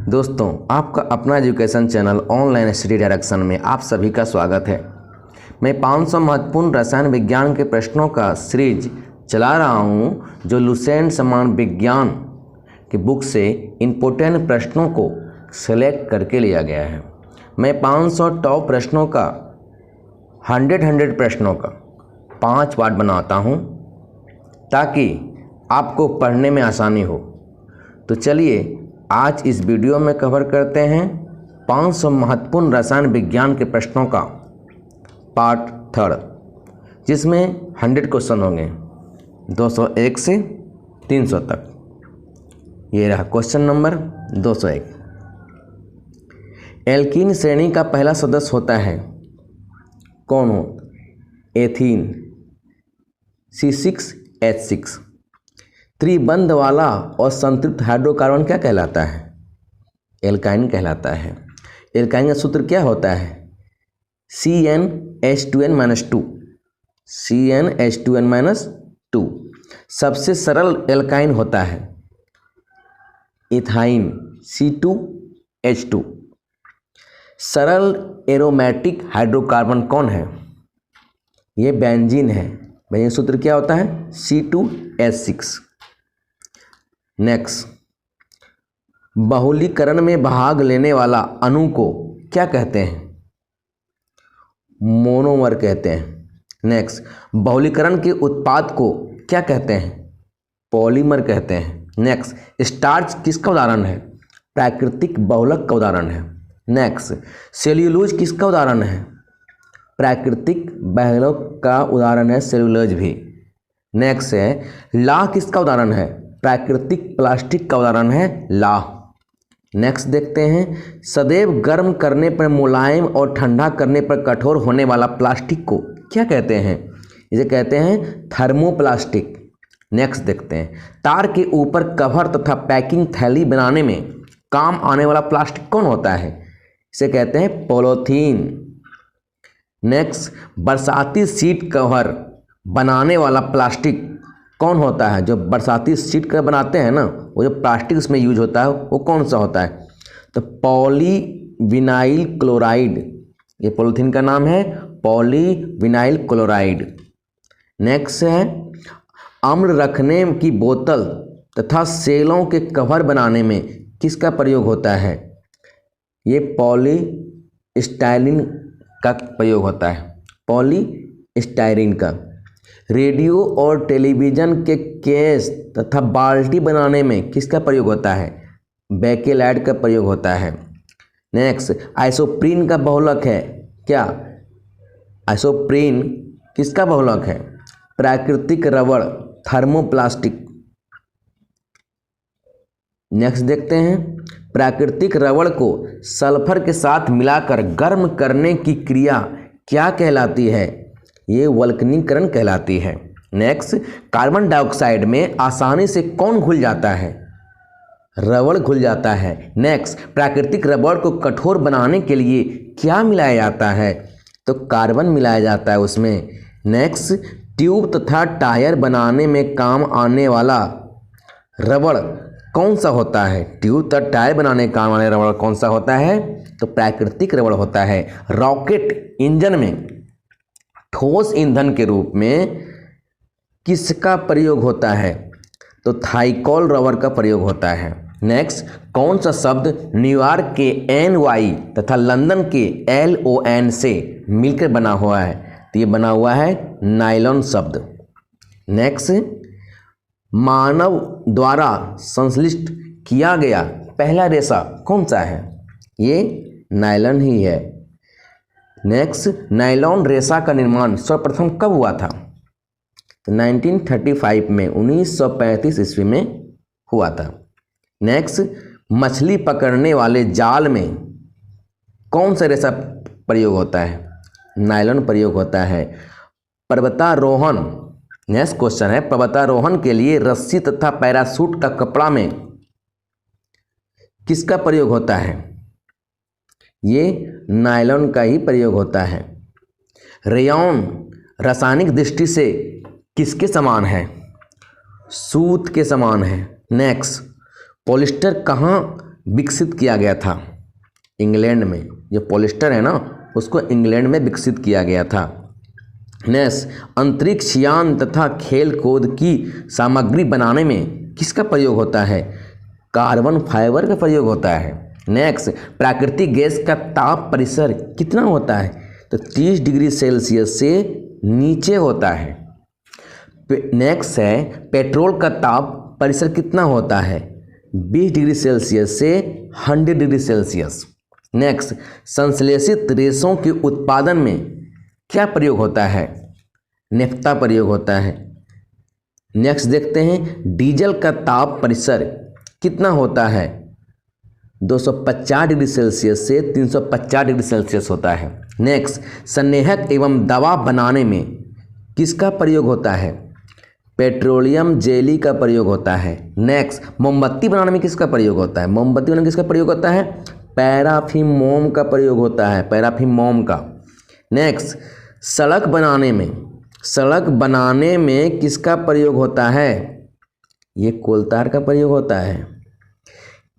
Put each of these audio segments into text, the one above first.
दोस्तों, आपका अपना education channel online study direction में आप सभी का स्वागत है। मैं 500 महत्वपूर्ण रसायन विज्ञान के प्रश्नों का सीरीज चला रहा हूं, जो लुसेंट समान विज्ञान की बुक से इम्पोर्टेंट प्रश्नों को सेलेक्ट करके लिया गया है। मैं 500 टॉप प्रश्नों का 100 प्रश्नों का 5 पार्ट बनाता हूं, ताकि आपको पढ़ने में आसानी हो। तो चलिए आज इस वीडियो में कवर करते हैं 500 महत्वपूर्ण रसायन विज्ञान के प्रश्नों का पार्ट 3, जिसमें 100 क्वेश्चन होंगे 201 से 300 तक। ये रहा क्वेश्चन नंबर 201। एल्कीन श्रेणी का पहला सदस्य होता है कौन हो? Ethene C6H6। त्रिबंध वाला और संतृप्त हाइड्रोकार्बन क्या कहलाता है? एल्काइन कहलाता है। एल्काइन का सूत्र क्या होता है? CnH2n-2। CnH2n-2। सबसे सरल एल्काइन होता है इथाइन C2H2। सरल एरोमेटिक हाइड्रोकार्बन कौन है? ये बेंजीन है। बेंजीन सूत्र क्या होता है? C2H6। नेक्स्ट, बहुलीकरण में भाग लेने वाला अणु को क्या कहते हैं? मोनोमर कहते हैं। नेक्स्ट, बहुलीकरण के उत्पाद को क्या कहते हैं? पॉलीमर कहते हैं। नेक्स्ट, स्टार्च किसका उदाहरण है? प्राकृतिक बहुलक का उदाहरण है। नेक्स्ट, सेल्यूलोज किसका उदाहरण है? प्राकृतिक बहुलक का उदाहरण है सेल्यूलोज भी। नेक्स्ट है लाह किसका उदाहरण है? प्राकृतिक प्लास्टिक का उदाहरण है लाह। नेक्स्ट देखते हैं, सदैव गर्म करने पर मुलायम और ठंडा करने पर कठोर होने वाला प्लास्टिक को क्या कहते हैं? इसे कहते हैं थर्मोप्लास्टिक। नेक्स्ट देखते हैं, तार के ऊपर कवर तथा पैकिंग थैली बनाने में काम आने वाला प्लास्टिक कौन होता है? इसे कहते हैं पॉलीथीन। नेक्स्ट, बरसाती सीट कवर बनाने वाला प्लास्टिक कौन होता है? जो बरसाती सीट कवर बनाते हैं ना, वो जो प्लास्टिक उसमें यूज होता है वो कौन सा होता है? तो पॉलीविनाइल क्लोराइड। ये पॉलीथीन का नाम है पॉलीविनाइल क्लोराइड। नेक्स्ट है, अम्ल रखने की बोतल तथा सेलों के कवर बनाने में किसका प्रयोग होता है? ये पॉलीस्टाइरीन का प्रयोग होता है। पॉलीस्टाइरीन का। रेडियो और टेलीविज़न के केस तथा बाल्टी बनाने में किसका प्रयोग होता है? बेकेलाइट का प्रयोग होता है। नेक्स्ट, आइसोप्रीन का बहुलक है क्या? आइसोप्रीन किसका बहुलक है? प्राकृतिक रबड़, थर्मोप्लास्टिक। नेक्स्ट देखते हैं, प्राकृतिक रबड़ को सल्फर के साथ मिलाकर गर्म करने की क्रिया क्या कहलाती है? ये वल्कनीकरण कहलाती है। नेक्स्ट, कार्बन डाइऑक्साइड में आसानी से कौन घुल जाता है? रबड़ घुल जाता है। नेक्स्ट, प्राकृतिक रबड़ को कठोर बनाने के लिए क्या मिलाया जाता है? तो कार्बन मिलाया जाता है उसमें। नेक्स्ट, ट्यूब तथा टायर बनाने में काम आने वाला रबड़ कौन सा होता है? ट्यूब तथा टायर बनाने में काम आने रबड़ कौन सा होता है? तो प्राकृतिक रबड़ होता है। रॉकेट इंजन में ठोस ईंधन के रूप में किसका प्रयोग होता है? तो थाइकॉल रबर का प्रयोग होता है। नेक्स्ट, कौन सा शब्द न्यूयॉर्क के NY तथा लंदन के LON से मिलकर बना हुआ है? तो ये बना हुआ है नायलॉन शब्द। नेक्स्ट, मानव द्वारा संश्लिष्ट किया गया पहला रेशा कौन सा है? ये नायलॉन ही है। नेक्स्ट, नायलॉन रेशा का निर्माण सर्वप्रथम कब हुआ था? तो 1935 में, 1935 ईस्वी में हुआ था। नेक्स्ट, मछली पकड़ने वाले जाल में कौन सा रेशा प्रयोग होता है? नायलॉन प्रयोग होता है। पर्वतारोहण, नेक्स्ट क्वेश्चन है, पर्वतारोहण के लिए रस्सी तथा पैराशूट का कपड़ा में किसका प्रयोग होता है? ये नायलॉन का ही प्रयोग होता है। रेयॉन रासायनिक दृष्टि से किसके समान है? सूत के समान है। नेक्स्ट, पॉलिस्टर कहाँ विकसित किया गया था? इंग्लैंड में। जो पॉलिस्टर है ना, उसको इंग्लैंड में विकसित किया गया था। नेक्स्ट, अंतरिक्ष यान तथा खेल कूद की सामग्री बनाने में किसका प्रयोग होता है? कार्बन फाइबर का प्रयोग होता है। नेक्स्ट, प्राकृतिक गैस का ताप परिसर कितना होता है? तो 30 डिग्री सेल्सियस से नीचे होता है। नेक्स्ट है, पेट्रोल का ताप परिसर कितना होता है? 20 डिग्री सेल्सियस से 100 डिग्री सेल्सियस। नेक्स्ट, संश्लेषित रेशों के उत्पादन में क्या प्रयोग होता है? नेफ्ता प्रयोग होता है। नेक्स्ट देखते हैं, डीजल का ताप परिसर कितना होता है? 250 डिग्री सेल्सियस से 350 डिग्री सेल्सियस होता है। नेक्स्ट, संनेहक एवं दवा बनाने में किसका प्रयोग होता है? पेट्रोलियम जेली का प्रयोग होता है। नेक्स्ट, मोमबत्ती बनाने में किसका प्रयोग होता है? मोमबत्ती बनाने में किसका प्रयोग होता है? पैराफिन मोम का प्रयोग होता है, पैराफिन मोम का। नेक्स्ट, सड़क बनाने में किसका प्रयोग होता है? ये कोलतार का प्रयोग होता है।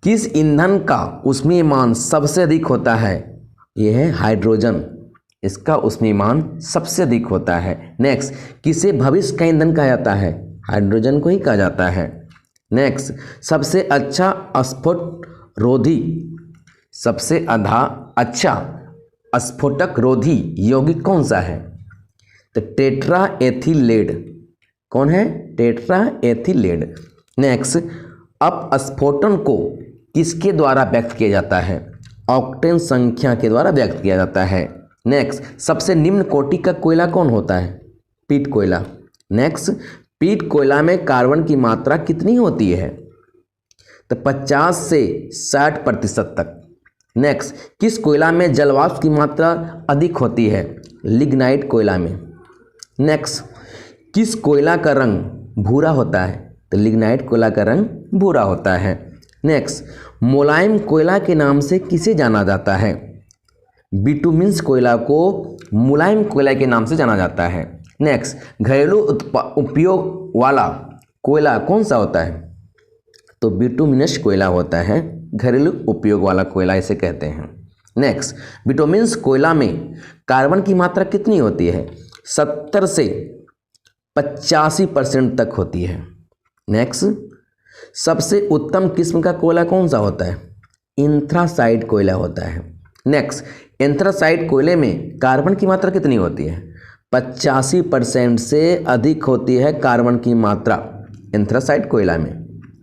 किस ईंधन का ऊष्मीयमान सबसे अधिक होता है? यह है हाइड्रोजन, इसका ऊष्मीयमान सबसे अधिक होता है। नेक्स्ट, किसे भविष्य का ईंधन कहा जाता है? हाइड्रोजन को ही कहा जाता है। नेक्स्ट, सबसे अच्छा स्फोटक रोधी यौगिक कौन सा है? तो टेट्रा एथिलेड। कौन है? टेट्रा एथिलेड। नेक्स्ट, अपस्फोटन को किसके द्वारा व्यक्त किया जाता है? ऑक्टेन संख्या के द्वारा व्यक्त किया जाता है। नेक्स्ट, सबसे निम्न कोटि का कोयला कौन होता है? पीट कोयला। नेक्स्ट, पीट कोयला में कार्बन की मात्रा कितनी होती है? तो 50 से 60% तक। नेक्स्ट, किस कोयला में जलवाष्प की मात्रा अधिक होती है? लिग्नाइट कोयला में। नेक्स्ट, किस कोयला का रंग भूरा होता है? तो लिग्नाइट कोयला का रंग भूरा होता है। नेक्स्ट, मुलायम कोयला के नाम से किसे जाना जाता है? बिटुमिन्स कोयला को मुलायम कोयला के नाम से जाना जाता है। नेक्स्ट, घरेलू उपयोग वाला कोयला कौन सा होता है? तो बिटुमिनस कोयला होता है, घरेलू उपयोग वाला कोयला इसे कहते हैं। नेक्स्ट, बिटुमिन्स कोयला में कार्बन की मात्रा कितनी होती है? 70 से 85% तक होती है। नेक्स्ट, सबसे उत्तम किस्म का कोयला कौन सा होता है? एंथ्रासाइट कोयला होता है। नेक्स्ट, एंथ्रासाइट कोयले में कार्बन की मात्रा कितनी होती है? 85% से अधिक होती है कार्बन की मात्रा एंथ्रासाइट कोयला में।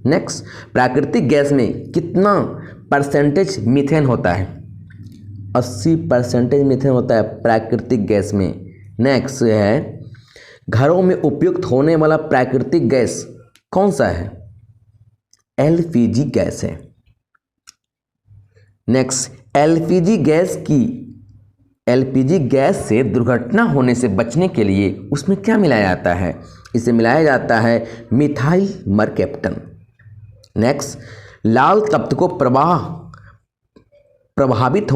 नेक्स्ट, प्राकृतिक गैस में कितना परसेंटेज मीथेन होता है? 80% मीथेन होता है प्राकृतिक गैस में। नेक्स्ट है, घरों में उपयुक्त होने वाला प्राकृतिक गैस कौन सा है? एलपीजी गैस है। नेक्स्ट, एलपीजी गैस से दुर्घटना होने से बचने के लिए उसमें क्या मिलाया जाता है? इसे मिलाया जाता है मिथाइल मरकैप्टन। नेक्स्ट, लाल तप्त को प्रभावित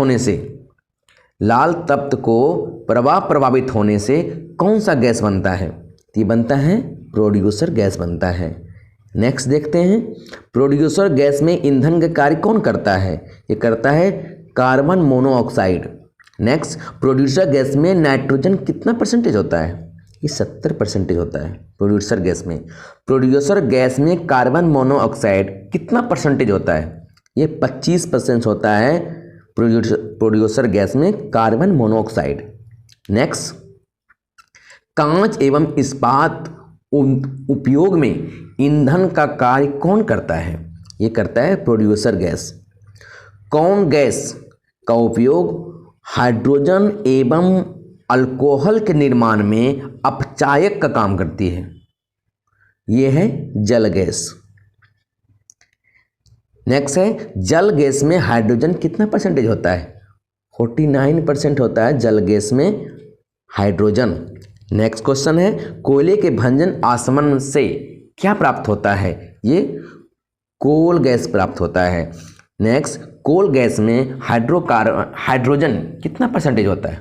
होने से कौन सा गैस बनता है? ये बनता है प्रोड्यूसर गैस बनता है। नेक्स्ट देखते हैं, प्रोड्यूसर गैस में ईंधन का कार्य कौन करता है? ये करता है carbon monoxide. Next, producer gas में नाइट्रोजन कितना परसेंटेज होता है? ये 70% होता है प्रोड्यूसर गैस में। प्रोड्यूसर गैस में कार्बन मोनोऑक्साइड कितना परसेंटेज होता है? ये 25% होता है प्रोड्यूसर गैस में कार्बन मोनोऑक्साइड। नेक्स्ट, कांच एवं इस्पात उपयोग में ईंधन का कार्य कौन करता है? ये करता है प्रोड्यूसर गैस। कौन गैस का उपयोग हाइड्रोजन एवं अल्कोहल के निर्माण में अपचायक का काम करती है? ये है जल गैस। नेक्स्ट है, जल गैस में हाइड्रोजन कितना परसेंटेज होता है? 49% होता है जल गैस में हाइड्रोजन। नेक्स्ट क्वेश्चन है, कोयले के भंजन आसमन से क्या प्राप्त होता है? ये कोल गैस प्राप्त होता है। नेक्स्ट, कोल गैस में हाइड्रोजन कितना परसेंटेज होता है?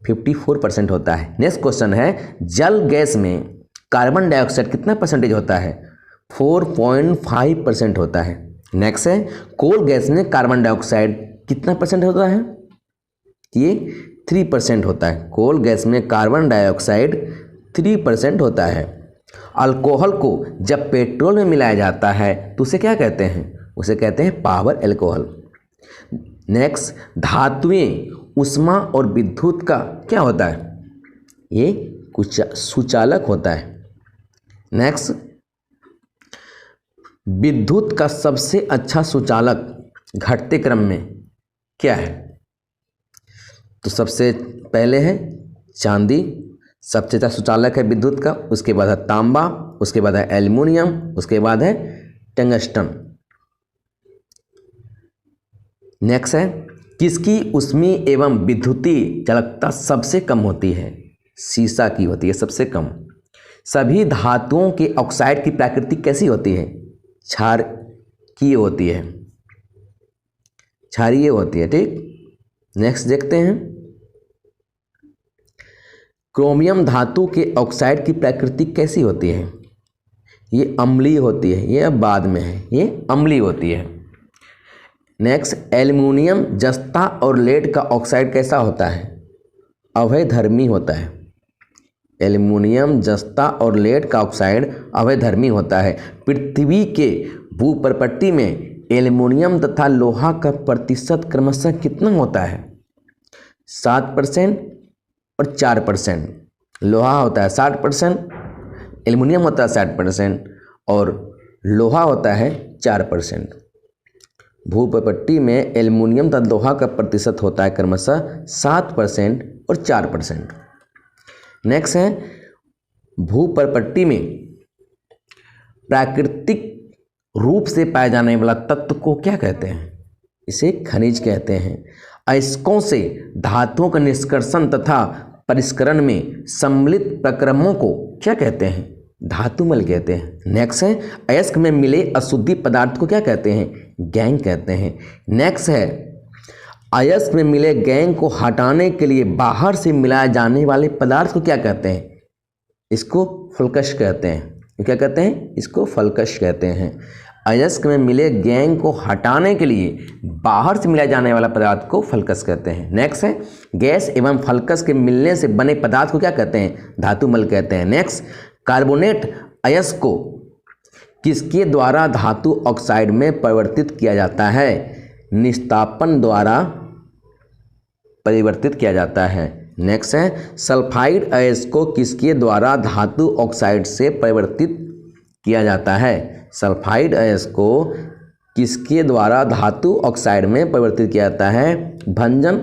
54% होता है। नेक्स्ट क्वेश्चन है, जल गैस में कार्बन डाइऑक्साइड कितना परसेंटेज होता है? 4.5% होता है। नेक्स्ट है कोल गैस में कार्बन डाइऑक्साइड कितना परसेंट होता है? ये 3% होता है। कोल गैस में कार्बन डाइऑक्साइड 3% होता है। अल्कोहल को जब पेट्रोल में मिलाया जाता है तो उसे क्या कहते हैं? उसे कहते हैं पावर अल्कोहल। नेक्स्ट, धातुएं, ऊष्मा और विद्युत का क्या होता है? ये कुछ सुचालक होता है। नेक्स्ट, विद्युत का सबसे अच्छा सुचालक घटते क्रम में क्या है? तो सबसे पहले है चांदी, सबसे अच्छा सुचालक है विद्युत का, उसके बाद है तांबा, उसके बाद है एल्युमिनियम, उसके बाद है टंगस्टन। नेक्स्ट है किसकी ऊष्मी एवं विद्युतीय चालकता सबसे कम होती है? सीसा की होती है सबसे कम। सभी धातुओं के ऑक्साइड की प्रकृति कैसी होती है? क्षारीय होती है, क्षारीय होती है। ठीक, नेक्स्ट देखते हैं क्रोमियम धातु के ऑक्साइड की प्रकृति कैसी होती है? ये अम्लीय होती है, ये अब बाद में है, ये अम्लीय होती है। नेक्स्ट, एल्युमिनियम जस्ता और लेड का ऑक्साइड कैसा होता है? अवैधर्मी होता है। एल्युमिनियम जस्ता और लेड का ऑक्साइड अवैधर्मी होता है। पृथ्वी के भूपर्पट्टी में एल्युमिनियम तथा लोहा का प्रतिशत क्रमशः कितना होता है? 7% और 4%। लोहा होता है 60%, एल्युमिनियम होता है 60% और लोहा होता है 4%। भूपर्पट्टी में एल्युमिनियम तथा लोहा का प्रतिशत होता है क्रमशः 7% और 4%। नेक्स्ट है भूपर्पट्टी में प्राकृतिक रूप से पाए जाने वाला तत्व को क्या कहते हैं? इसे खनिज कहते हैं। अयस्कों से धातुओं का निष्कर्षण तथा परिष्करण में सम्मिलित प्रक्रमों को क्या कहते हैं? धातुमल कहते हैं। नेक्स्ट है अयस्क में मिले अशुद्धि पदार्थ को क्या कहते हैं? गैंग कहते हैं। नेक्स्ट है अयस्क में मिले गैंग को हटाने के लिए बाहर से मिलाए जाने वाले पदार्थ को क्या कहते हैं? इसको फल्कश कहते हैं। क्या कहते हैं? इसको फल्कश कहते हैं। अयस्क में मिले गैंग को हटाने के लिए बाहर से मिलाए जाने वाला पदार्थ को फल्कस कहते हैं। नेक्स्ट है गैस एवं फल्कस के मिलने से बने पदार्थ को क्या कहते हैं? धातुमल कहते हैं। नेक्स्ट, कार्बोनेट अयस्क को किसके द्वारा धातु ऑक्साइड में परिवर्तित किया जाता है? निस्तापन द्वारा परिवर्तित किया जाता है। नेक्स्ट है सल्फाइड अयस्क को किसके द्वारा धातु ऑक्साइड से परिवर्तित किया जाता है? सल्फाइड अयस्क को किसके द्वारा धातु ऑक्साइड में परिवर्तित किया जाता है? भंजन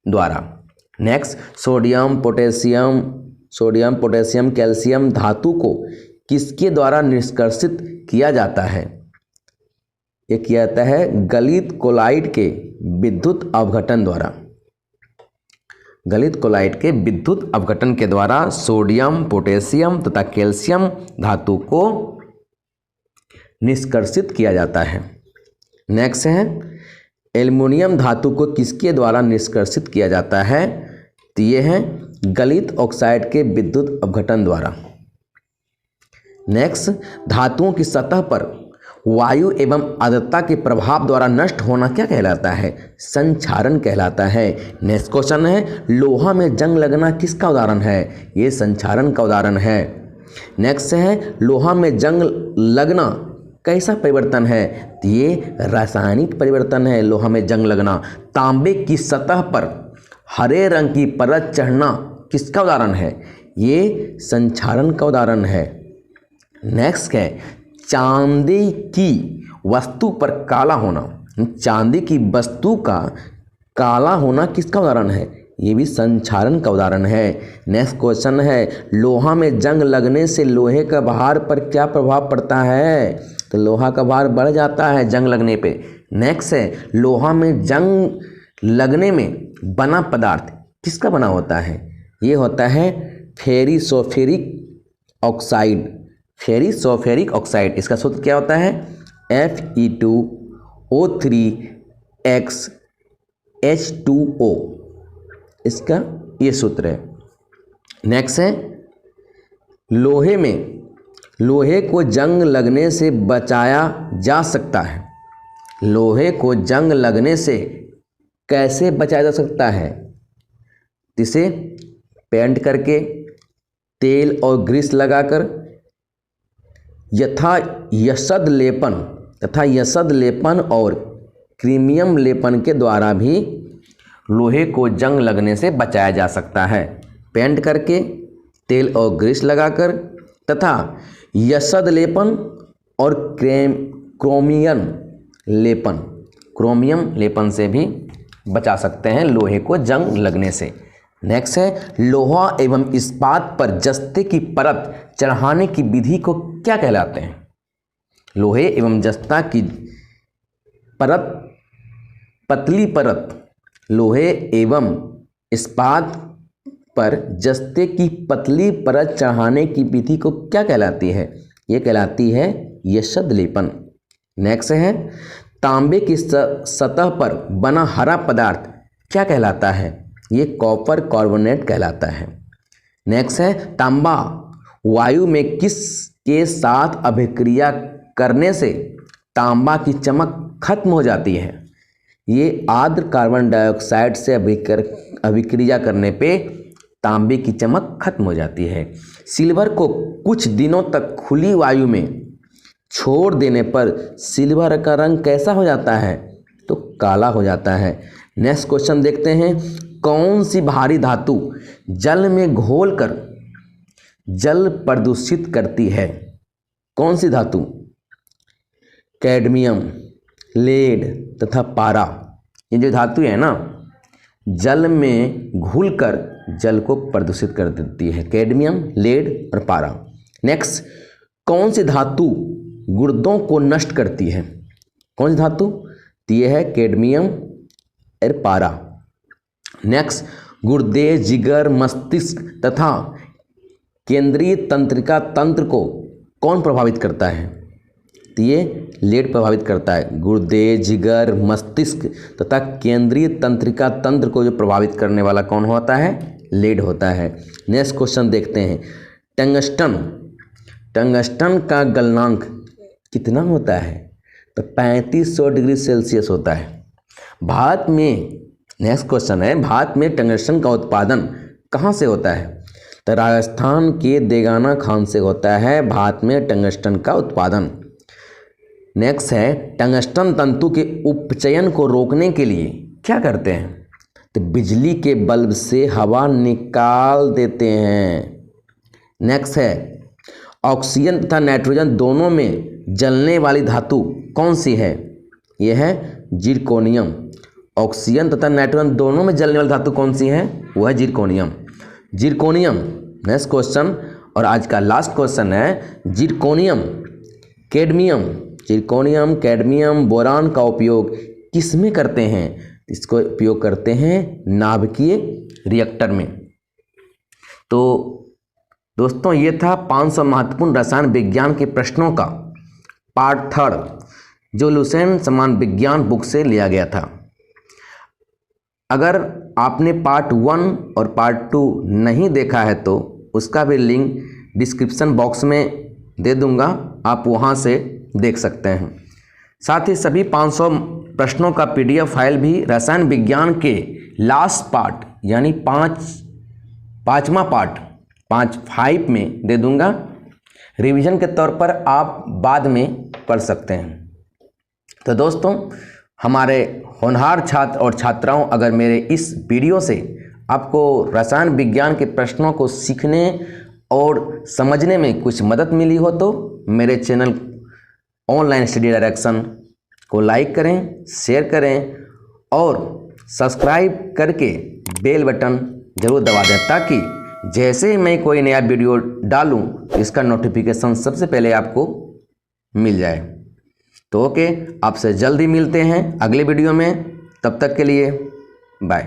द्वारा। नेक्स्ट, सोडियम पोटेशियम कैल्शियम धातु को किसके द्वारा निष्कर्षित किया जाता है? ये किया जाता है गलित कोलाइड के विद्युत अवघटन द्वारा। गलित कोलाइड के विद्युत अवघटन के द्वारा सोडियम पोटेशियम तथा कैल्शियम धातु को निष्कर्षित किया जाता है। नेक्स्ट है एल्युमिनियम धातु को किसके द्वारा निष्कर्षित किया जाता है? तो ये है गलित ऑक्साइड के विद्युत अवघटन द्वारा। नेक्स्ट, धातुओं की सतह पर वायु एवं आर्द्रता के प्रभाव द्वारा नष्ट होना क्या कहलाता है? संक्षारण कहलाता है। नेक्स्ट क्वेश्चन है लोहा में जंग लगना किसका उदाहरण है? ये संक्षारण का उदाहरण है। नेक्स्ट है लोहा में जंग लगना कैसा परिवर्तन है? ये रासायनिक परिवर्तन है लोहा में जंग लगना। तांबे की सतह पर हरे रंग की परत चढ़ना किसका उदाहरण है? ये संक्षारण का उदाहरण है। नेक्स्ट है चांदी की वस्तु पर काला होना, चांदी की वस्तु का काला होना किसका उदाहरण है? ये भी संक्षारण का उदाहरण है। नेक्स्ट क्वेश्चन है लोहा में जंग लगने से लोहे का भार पर क्या प्रभाव पड़ता है? तो लोहा का भार बढ़ जाता है जंग लगने पे। नेक्स्ट है लोहा में जंग लगने में बना पदार्थ किसका बना होता है? ये होता है फेरिसोफेरिक ऑक्साइड। फेरिसोफेरिक ऑक्साइड, इसका सूत्र क्या होता है? Fe2O3X H2O, इसका ये सूत्र है। नेक्स्ट है लोहे को जंग लगने से बचाया जा सकता है। लोहे को जंग लगने से कैसे बचाया जा सकता है? इसे पेंट करके, तेल और ग्रीस लगाकर, यथा यशद लेपन और क्रीमियम लेपन के द्वारा भी लोहे को जंग लगने से बचाया जा सकता है। पेंट करके, तेल और ग्रीस लगाकर तथा यशद लेपन और क्रोमियम लेपन से भी बचा सकते हैं लोहे को जंग लगने से। नेक्स्ट है, लोहा एवं इस्पात पर जस्ते की परत चढ़ाने की विधि को क्या कहलाते हैं? लोहे एवं जस्ता की परत, पतली परत, लोहे एवं इस्पात पर जस्ते की पतली परत चढ़ाने की विधि को क्या कहलाती है? ये कहलाती है यशद लेपन। नेक्स्ट है, तांबे की सतह पर बना हरा पदार्थ क्या कहलाता है? ये कॉपर कार्बोनेट कहलाता है। नेक्स्ट है, तांबा वायु में किस के साथ अभिक्रिया करने से तांबा की चमक खत्म हो जाती है? ये आर्द्र कार्बन डाइऑक्साइड से अभिक्रिया करने पे तांबे की चमक खत्म हो जाती है। सिल्वर को कुछ दिनों तक खुली वायु में छोड़ देने पर सिल्वर का रंग कैसा हो जाता है? तो काला हो जाता है। नेक्स्ट क्वेश्चन देखते हैं, कौन सी भारी धातु जल में घोलकर जल प्रदूषित करती है? कौन सी धातु? कैडमियम, लेड तथा पारा। ये जो धातु है ना, जल में घुलकर जल को प्रदूषित कर देती है। कैडमियम, लेड और पारा। नेक्स्ट, कौन सी धातु गुर्दों को नष्ट करती है? कौन सी धातु? तो ये है कैडमियम और पारा। नेक्स्ट, गुर्दे, जिगर, मस्तिष्क तथा केंद्रीय तंत्रिका तंत्र को कौन प्रभावित करता है? तो ये लेड प्रभावित करता है। गुर्दे, जिगर, मस्तिष्क तथा केंद्रीय तंत्रिका तंत्र को जो प्रभावित करने वाला कौन होता है? लेड होता है। नेक्स्ट क्वेश्चन देखते हैं, टंगस्टन का गलनांक कितना होता है? तो 3500 डिग्री सेल्सियस होता है। भारत में, नेक्स्ट क्वेश्चन है, भारत में टंगस्टन का उत्पादन कहाँ से होता है? तो राजस्थान के देगाना खान से होता है भारत में टंगस्टन का उत्पादन। नेक्स्ट है, टंगस्टन तंतु के उपचयन को रोकने के लिए क्या करते हैं? तो बिजली के बल्ब से हवा निकाल देते हैं। नेक्स्ट है, ऑक्सीजन तथा नाइट्रोजन दोनों में जलने वाली धातु कौन सी है? यह है जिरकोनियम। ऑक्सीजन तथा नाइट्रोजन दोनों में जलने वाली धातु कौन सी है? वह है जिरकोनियम। नेक्स्ट क्वेश्चन और आज का लास्ट क्वेश्चन है, जिरकोनियम, कैडमियम, बोरान का उपयोग किस में करते हैं? इसको उपयोग करते हैं नाभिकीय रिएक्टर में। तो दोस्तों, ये था 500 महत्वपूर्ण रसायन विज्ञान के प्रश्नों का पार्ट 3 जो लुसेंट समान विज्ञान बुक से लिया गया था। अगर आपने पार्ट 1 और पार्ट 2 नहीं देखा है तो उसका भी लिंक डिस्क्रिप्शन बॉक्स में दे दूंगा, आप वहां से देख सकते हैं। साथ ही सभी 500 प्रश्नों का PDF फाइल भी रसायन विज्ञान के लास्ट पार्ट यानी पाँचवा पार्ट 5 में दे दूंगा। रिवीजन के तौर पर आप बाद में पढ़ सकते हैं। तो दोस्तों, हमारे होनहार छात्र और छात्राओं, अगर मेरे इस वीडियो से आपको रसायन विज्ञान के प्रश्नों को सीखने और समझने में कुछ मदद मिली हो तो मेरे चैनल ऑनलाइन स्टडी डायरेक्शन को लाइक करें, शेयर करें और सब्सक्राइब करके बेल बटन ज़रूर दबा दें ताकि जैसे ही मैं कोई नया वीडियो डालूं इसका नोटिफिकेशन सबसे पहले आपको मिल जाए। तो ओके, आपसे जल्दी मिलते हैं अगले वीडियो में। तब तक के लिए बाय।